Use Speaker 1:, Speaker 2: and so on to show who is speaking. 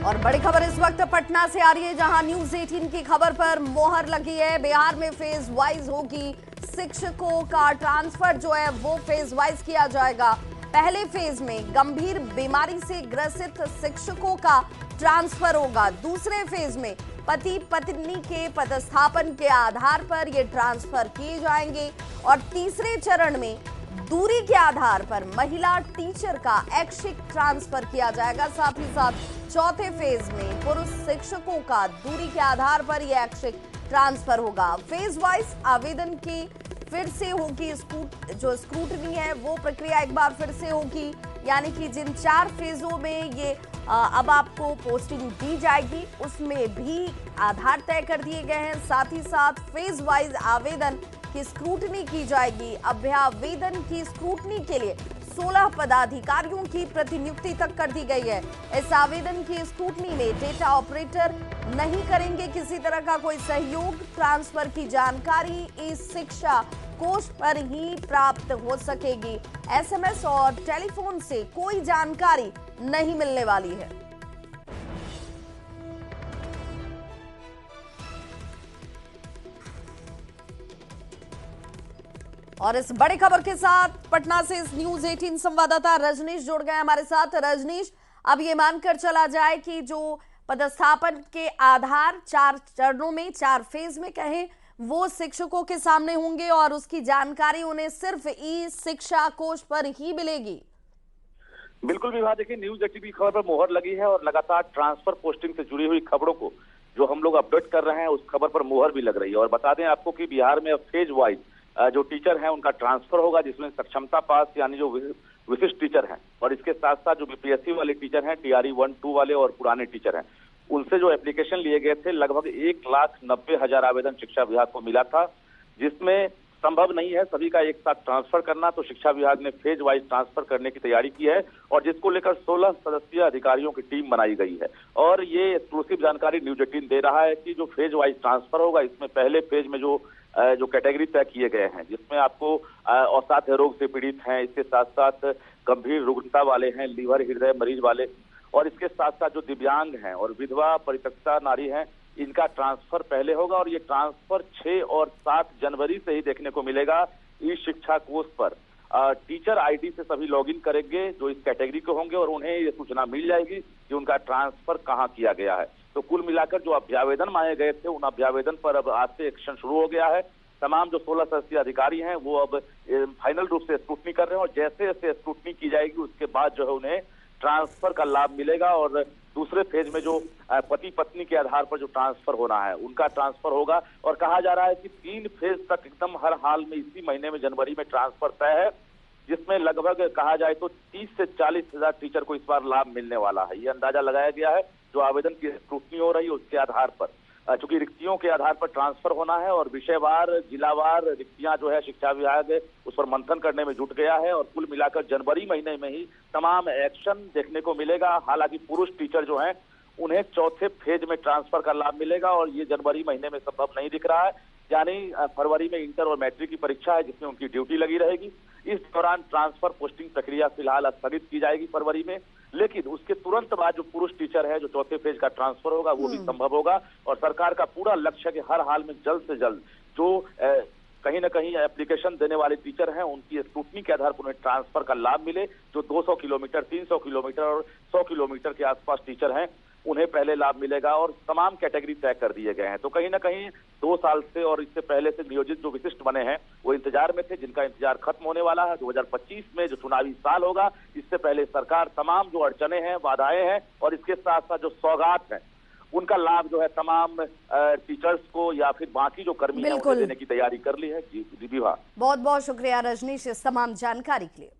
Speaker 1: और बड़ी खबर इस वक्त पटना से आ रही है, जहां न्यूज 18 की खबर पर मोहर लगी है। बिहार में फेज वाइज होगी शिक्षकों का ट्रांसफर, जो है वो फेज वाइज किया जाएगा। पहले फेज में गंभीर बीमारी से ग्रसित शिक्षकों का ट्रांसफर होगा। दूसरे फेज में पति पत्नी के पदस्थापन के आधार पर ये ट्रांसफर किए जाएंगे और तीसरे चरण में दूरी के आधार पर महिला टीचर का ऐच्छिक ट्रांसफर किया जाएगा। साथ ही साथ चौथे फेज में पुरुष शिक्षकों का दूरी के आधार पर यह ऐच्छिक ट्रांसफर होगा। फेज वाइज आवेदन की फिर से होगी जो स्क्रूटनी है वो प्रक्रिया एक बार फिर से होगी, यानी कि जिन 4 फेजों में ये अब आपको पोस्टिंग दी जाएगी उसमें भी आधार तय कर दिए गए हैं। साथ ही साथ फेज वाइज आवेदन की स्क्रूटनी की जाएगी। अभ्यावेदन की स्क्रूटनी के लिए 16 पदाधिकारियों की प्रतिनियुक्ति तक कर दी गई है। इस आवेदन की स्क्रूटनी में डेटा ऑपरेटर नहीं करेंगे किसी तरह का कोई सहयोग। ट्रांसफर की जानकारी इस शिक्षा कोष पर ही प्राप्त हो सकेगी। एसएमएस और टेलीफोन से कोई जानकारी नहीं मिलने वाली है। और इस बड़ी खबर के साथ पटना से इस न्यूज 18 संवाददाता रजनीश जुड़ गए हमारे साथ। रजनीश, अब ये मानकर चला जाए कि जो पदस्थापन के आधार 4 चरणों में 4 फेज में कहें वो शिक्षकों के सामने होंगे और उसकी जानकारी उन्हें सिर्फ ई शिक्षा कोष पर ही मिलेगी।
Speaker 2: बिल्कुल विभा, देखिए न्यूज 18 की खबर पर मोहर लगी है और लगातार ट्रांसफर पोस्टिंग से जुड़ी हुई खबरों को जो हम लोग अपडेट कर रहे हैं उस खबर पर मोहर भी लग रही है। और बता दें आपको कि बिहार में अब फेज वाइज जो टीचर हैं उनका ट्रांसफर होगा, जिसमें सक्षमता पास यानी जो विशिष्ट टीचर हैं और इसके साथ साथ जो बीपीएससी वाले टीचर हैं, टीआरई 1, 2 वाले और पुराने टीचर हैं, उनसे जो एप्लीकेशन लिए गए थे लगभग 1,90,000 आवेदन शिक्षा विभाग को मिला था, जिसमें संभव नहीं है सभी का एक साथ ट्रांसफर करना। तो शिक्षा विभाग ने फेज वाइज ट्रांसफर करने की तैयारी की है और जिसको लेकर 16 सदस्यीय अधिकारियों की टीम बनाई गई है। और ये एक्सक्लूसिव जानकारी न्यूज 18 दे रहा है कि जो फेज वाइज ट्रांसफर होगा इसमें पहले फेज में जो कैटेगरी तय किए गए हैं, जिसमें आपको अवसाद रोग से पीड़ित हैं, इसके साथ साथ गंभीर रुग्णता वाले हैं, लीवर हृदय मरीज वाले, और इसके साथ साथ जो दिव्यांग हैं और विधवा परित्यक्ता नारी हैं, इनका ट्रांसफर पहले होगा। और ये ट्रांसफर 6 और 7 जनवरी से ही देखने को मिलेगा ई शिक्षा कोष पर। टीचर आईडी से सभी लॉगिन करेंगे जो इस कैटेगरी के होंगे और उन्हें ये सूचना मिल जाएगी कि उनका ट्रांसफर कहाँ किया गया है। तो कुल मिलाकर जो अभ्यावेदन मांगे गए थे उन अभ्यावेदन पर अब आज से एक्शन शुरू हो गया है। तमाम जो 16 सदस्यीय अधिकारी हैं वो अब फाइनल रूप से स्क्रूटनी कर रहे हैं और जैसे जैसे स्क्रूटनी की जाएगी उसके बाद जो है उन्हें ट्रांसफर का लाभ मिलेगा। और दूसरे फेज में जो पति पत्नी के आधार पर जो ट्रांसफर होना है उनका ट्रांसफर होगा। और कहा जा रहा है कि 3 फेज तक एकदम हर हाल में इसी महीने में जनवरी में ट्रांसफर तय है, जिसमें लगभग कहा जाए तो 30 से 40 हजार टीचर को इस बार लाभ मिलने वाला है। ये अंदाजा लगाया गया है जो आवेदन की स्क्रूटनी हो रही है उसके आधार पर, चूंकि रिक्तियों के आधार पर ट्रांसफर होना है और विषयवार जिलावार रिक्तियां जो है शिक्षा विभाग उस पर मंथन करने में जुट गया है। और कुल मिलाकर जनवरी महीने में ही तमाम एक्शन देखने को मिलेगा। हालांकि पुरुष टीचर जो हैं उन्हें चौथे फेज में ट्रांसफर का लाभ मिलेगा और ये जनवरी महीने में संभव नहीं दिख रहा है, यानी फरवरी में इंटर और मैट्रिक की परीक्षा है जिसमें उनकी ड्यूटी लगी रहेगी। इस दौरान ट्रांसफर पोस्टिंग प्रक्रिया फिलहाल स्थगित की जाएगी फरवरी में, लेकिन उसके तुरंत बाद जो पुरुष टीचर है जो चौथे फेज का ट्रांसफर होगा वो भी संभव होगा। और सरकार का पूरा लक्ष्य है कि हर हाल में जल्द से जल्द जो कहीं ना कहीं एप्लीकेशन देने वाले टीचर हैं उनकी स्क्रूटनी के आधार पर उन्हें ट्रांसफर का लाभ मिले। जो 200 किलोमीटर, 300 किलोमीटर और 100 किलोमीटर के आसपास टीचर हैं उन्हें पहले लाभ मिलेगा और तमाम कैटेगरी तय कर दिए गए हैं। तो कहीं ना कहीं 2 साल से और इससे पहले से नियोजित जो विशिष्ट बने हैं वो इंतजार में थे, जिनका इंतजार खत्म होने वाला है। 2025 में जो चुनावी साल होगा इससे पहले सरकार तमाम जो अड़चने हैं, बाधाएं हैं और इसके साथ साथ जो सौगात हैं उनका लाभ जो है तमाम टीचर्स को या फिर बाकी जो कर्मी हैं उन्हें देने की तैयारी कर ली है। जी विभा,
Speaker 1: बहुत बहुत शुक्रिया रजनीश इस तमाम जानकारी के लिए।